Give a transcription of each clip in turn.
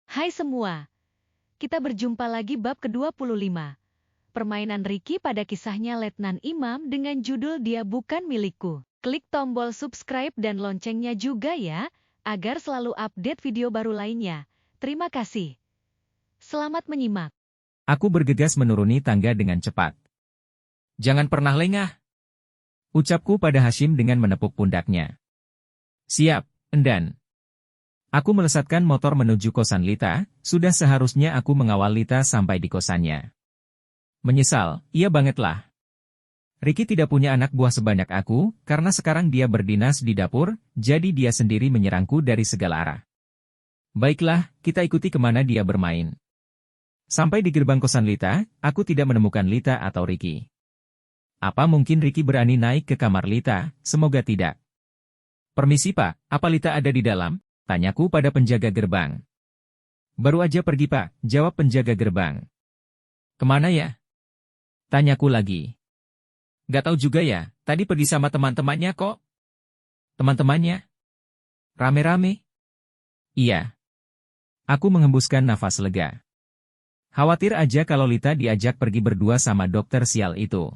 Hai semua, kita berjumpa lagi bab ke-25. Permainan Ricky pada kisahnya Letnan Imam dengan judul Dia Bukan Milikku. Klik tombol subscribe dan loncengnya juga ya, agar selalu update video baru lainnya. Terima kasih. Selamat menyimak. Aku bergegas menuruni tangga dengan cepat. Jangan pernah lengah, ucapku pada Hashim dengan menepuk pundaknya. Siap, Endan. Aku melesatkan motor menuju kosan Lita, sudah seharusnya aku mengawal Lita sampai di kosannya. Menyesal, iya bangetlah. Ricky tidak punya anak buah sebanyak aku, karena sekarang dia berdinas di dapur, jadi dia sendiri menyerangku dari segala arah. Baiklah, kita ikuti kemana dia bermain. Sampai di gerbang kosan Lita, aku tidak menemukan Lita atau Ricky. Apa mungkin Ricky berani naik ke kamar Lita? Semoga tidak. Permisi Pak, apa Lita ada di dalam? Tanyaku pada penjaga gerbang. Baru aja pergi Pak, jawab penjaga gerbang. Kemana ya? Tanyaku lagi. Gak tahu juga ya, tadi pergi sama teman-temannya kok. Teman-temannya? Rame-rame? Iya. Aku menghembuskan nafas lega. Khawatir aja kalau Lita diajak pergi berdua sama dokter sial itu.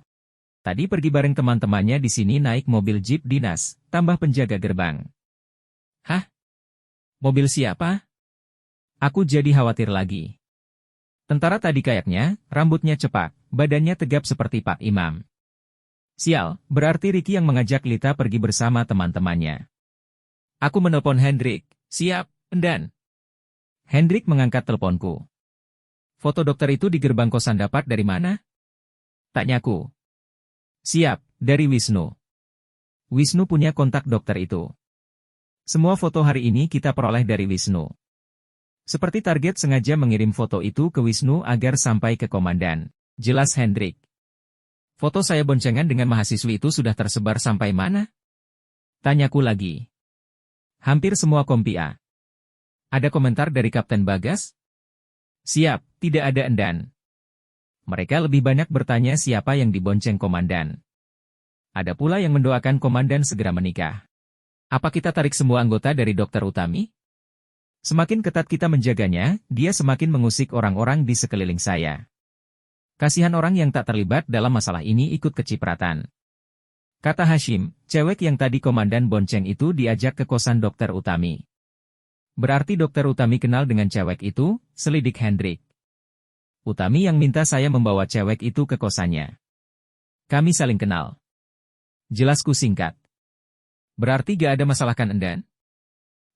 Tadi pergi bareng teman-temannya di sini naik mobil jeep dinas, tambah penjaga gerbang. Hah? Mobil siapa? Aku jadi khawatir lagi. Tentara tadi kayaknya, rambutnya cepak, badannya tegap seperti Pak Imam. Sial, berarti Ricky yang mengajak Lita pergi bersama teman-temannya. Aku menelpon Hendrik. Siap, Endan. Hendrik mengangkat teleponku. Foto dokter itu di gerbang kosan dapat dari mana? Tanyaku. Siap, dari Wisnu. Wisnu punya kontak dokter itu. Semua foto hari ini kita peroleh dari Wisnu. Seperti target sengaja mengirim foto itu ke Wisnu agar sampai ke komandan. Jelas Hendrik. Foto saya boncengan dengan mahasiswi itu sudah tersebar sampai mana? Tanyaku lagi. Hampir semua kompi A. Ada komentar dari Kapten Bagas? Siap, tidak ada Endan. Mereka lebih banyak bertanya siapa yang dibonceng komandan. Ada pula yang mendoakan komandan segera menikah. Apa kita tarik semua anggota dari Dokter Utami? Semakin ketat kita menjaganya, dia semakin mengusik orang-orang di sekeliling saya. Kasihan orang yang tak terlibat dalam masalah ini ikut kecipratan. Kata Hashim, cewek yang tadi komandan bonceng itu diajak ke kosan Dokter Utami. Berarti Dokter Utami kenal dengan cewek itu, selidik Hendrik. Utami yang minta saya membawa cewek itu ke kosannya. Kami saling kenal. Jelasku singkat. Berarti gak ada masalah kan Endan?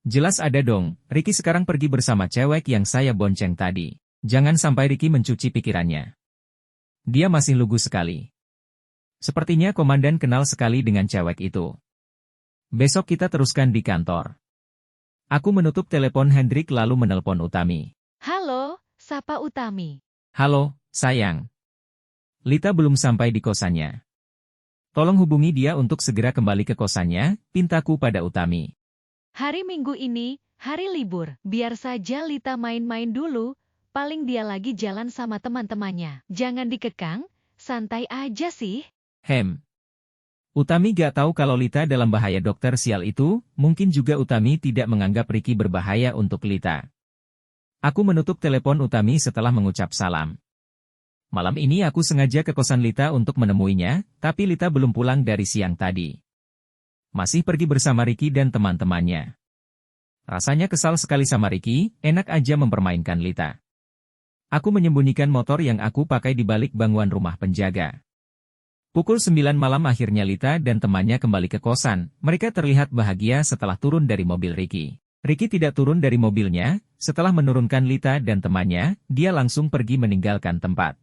Jelas ada dong, Ricky sekarang pergi bersama cewek yang saya bonceng tadi. Jangan sampai Ricky mencuci pikirannya. Dia masih lugu sekali. Sepertinya komandan kenal sekali dengan cewek itu. Besok kita teruskan di kantor. Aku menutup telepon Hendrik lalu menelpon Utami. Halo, sapa Utami. Halo, sayang. Lita belum sampai di kosannya. Tolong hubungi dia untuk segera kembali ke kosannya, pintaku pada Utami. Hari Minggu ini, hari libur, biar saja Lita main-main dulu, paling dia lagi jalan sama teman-temannya. Jangan dikekang, santai aja sih. Utami gak tahu kalau Lita dalam bahaya dokter sial itu, mungkin juga Utami tidak menganggap Ricky berbahaya untuk Lita. Aku menutup telepon Utami setelah mengucap salam. Malam ini aku sengaja ke kosan Lita untuk menemuinya, tapi Lita belum pulang dari siang tadi. Masih pergi bersama Ricky dan teman-temannya. Rasanya kesal sekali sama Ricky, enak aja mempermainkan Lita. Aku menyembunyikan motor yang aku pakai di balik bangunan rumah penjaga. Pukul 9 malam akhirnya Lita dan temannya kembali ke kosan, mereka terlihat bahagia setelah turun dari mobil Ricky. Ricky tidak turun dari mobilnya, setelah menurunkan Lita dan temannya, dia langsung pergi meninggalkan tempat.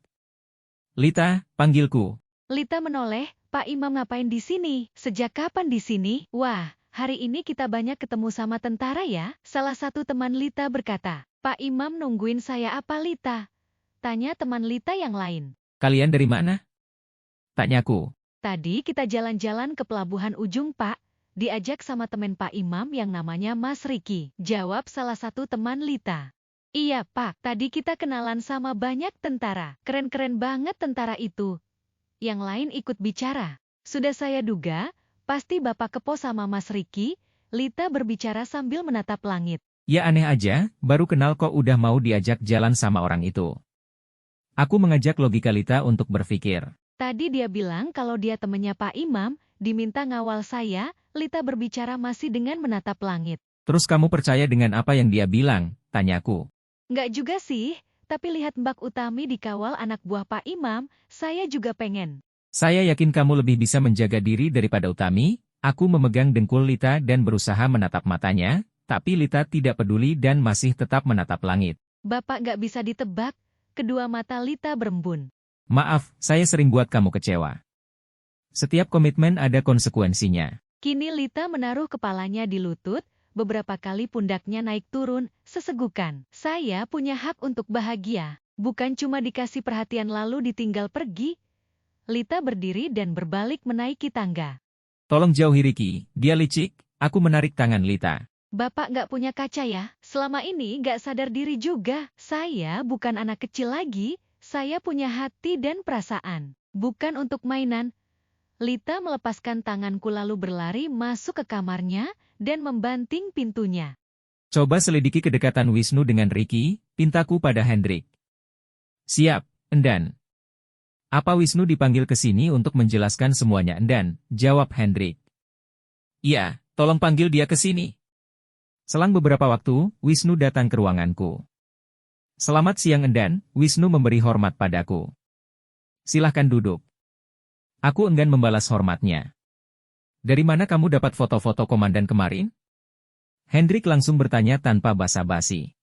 Lita, panggilku. Lita menoleh, Pak Imam ngapain di sini? Sejak kapan di sini? Wah, hari ini kita banyak ketemu sama tentara ya? Salah satu teman Lita berkata, Pak Imam nungguin saya apa Lita? Tanya teman Lita yang lain. Kalian dari mana? Tanyaku. Tadi kita jalan-jalan ke pelabuhan ujung Pak, diajak sama temen Pak Imam yang namanya Mas Ricky. Jawab salah satu teman Lita. Iya Pak, tadi kita kenalan sama banyak tentara. Keren-keren banget tentara itu. Yang lain ikut bicara. Sudah saya duga, pasti Bapak kepo sama Mas Ricky, Lita berbicara sambil menatap langit. Ya aneh aja, baru kenal kok udah mau diajak jalan sama orang itu. Aku mengajak logika Lita untuk berpikir. Tadi dia bilang kalau dia temannya Pak Imam, diminta ngawal saya, Lita berbicara masih dengan menatap langit. Terus kamu percaya dengan apa yang dia bilang? Tanyaku. Nggak juga sih, tapi lihat Mbak Utami dikawal anak buah Pak Imam, saya juga pengen. Saya yakin kamu lebih bisa menjaga diri daripada Utami. Aku memegang dengkul Lita dan berusaha menatap matanya, tapi Lita tidak peduli dan masih tetap menatap langit. Bapak nggak bisa ditebak, kedua mata Lita berembun. Maaf, saya sering buat kamu kecewa. Setiap komitmen ada konsekuensinya. Kini Lita menaruh kepalanya di lutut, beberapa kali pundaknya naik turun, sesegukan. Saya punya hak untuk bahagia, bukan cuma dikasih perhatian lalu ditinggal pergi. Lita berdiri dan berbalik menaiki tangga. Tolong jauhi Ricky, dia licik. Aku menarik tangan Lita. Bapak nggak punya kaca ya? Selama ini nggak sadar diri juga. Saya bukan anak kecil lagi, saya punya hati dan perasaan. Bukan untuk mainan. Lita melepaskan tanganku lalu berlari masuk ke kamarnya dan membanting pintunya. Coba selidiki kedekatan Wisnu dengan Ricky, pintaku pada Hendrik. Siap, Endan. Apa Wisnu dipanggil ke sini untuk menjelaskan semuanya Endan? Jawab Hendrik. Iya, tolong panggil dia ke sini. Selang beberapa waktu, Wisnu datang ke ruanganku. Selamat siang Endan, Wisnu memberi hormat padaku. Silahkan duduk. Aku enggan membalas hormatnya. Dari mana kamu dapat foto-foto komandan kemarin? Hendrik langsung bertanya tanpa basa-basi.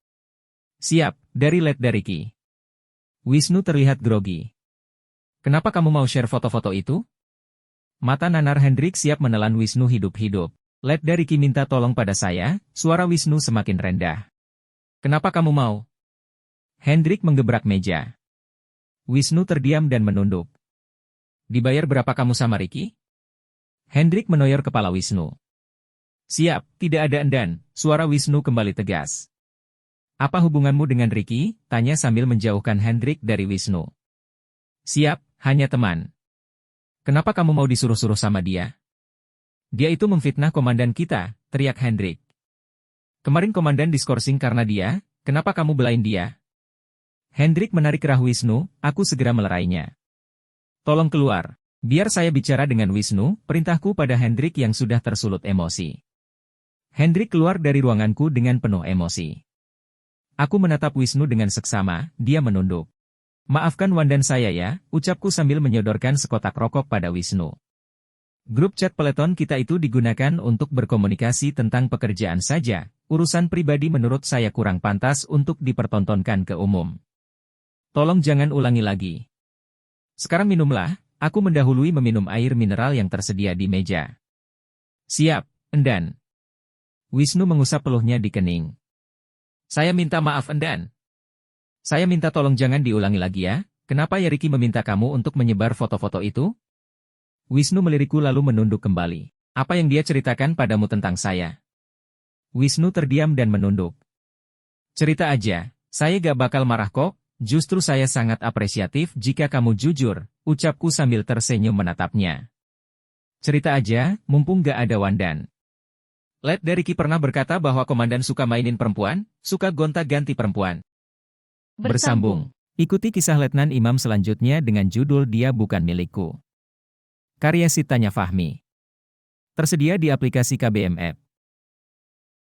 Siap, dari Let Dariki. Wisnu terlihat grogi. Kenapa kamu mau share foto-foto itu? Mata nanar Hendrik siap menelan Wisnu hidup-hidup. Let Dariki minta tolong pada saya, suara Wisnu semakin rendah. Kenapa kamu mau? Hendrik menggebrak meja. Wisnu terdiam dan menunduk. Dibayar berapa kamu sama Ricky? Hendrik menoyor kepala Wisnu. Siap, tidak ada Endan, suara Wisnu kembali tegas. Apa hubunganmu dengan Ricky? Tanya sambil menjauhkan Hendrik dari Wisnu. Siap, hanya teman. Kenapa kamu mau disuruh-suruh sama dia? Dia itu memfitnah komandan kita, teriak Hendrik. Kemarin komandan diskorsing karena dia, kenapa kamu belain dia? Hendrik menarik kerah Wisnu, aku segera melerainya. Tolong keluar, biar saya bicara dengan Wisnu, perintahku pada Hendrik yang sudah tersulut emosi. Hendrik keluar dari ruanganku dengan penuh emosi. Aku menatap Wisnu dengan seksama, dia menunduk. Maafkan Wandan saya ya, ucapku sambil menyodorkan sekotak rokok pada Wisnu. Grup chat peleton kita itu digunakan untuk berkomunikasi tentang pekerjaan saja, urusan pribadi menurut saya kurang pantas untuk dipertontonkan ke umum. Tolong jangan ulangi lagi. Sekarang minumlah, aku mendahului meminum air mineral yang tersedia di meja. Siap, Endan. Wisnu mengusap peluhnya di kening. Saya minta maaf Endan. Saya minta tolong jangan diulangi lagi ya, kenapa ya Ricky meminta kamu untuk menyebar foto-foto itu? Wisnu melirikku lalu menunduk kembali. Apa yang dia ceritakan padamu tentang saya? Wisnu terdiam dan menunduk. Cerita aja, saya gak bakal marah kok, justru saya sangat apresiatif jika kamu jujur, ucapku sambil tersenyum menatapnya. Cerita aja, mumpung gak ada Wandan. Let Dariki pernah berkata bahwa komandan suka mainin perempuan, suka gonta-ganti perempuan. Bersambung. Ikuti kisah Letnan Imam selanjutnya dengan judul Dia Bukan Milikku. Karya Sitanya Fahmi. Tersedia di aplikasi KBM App.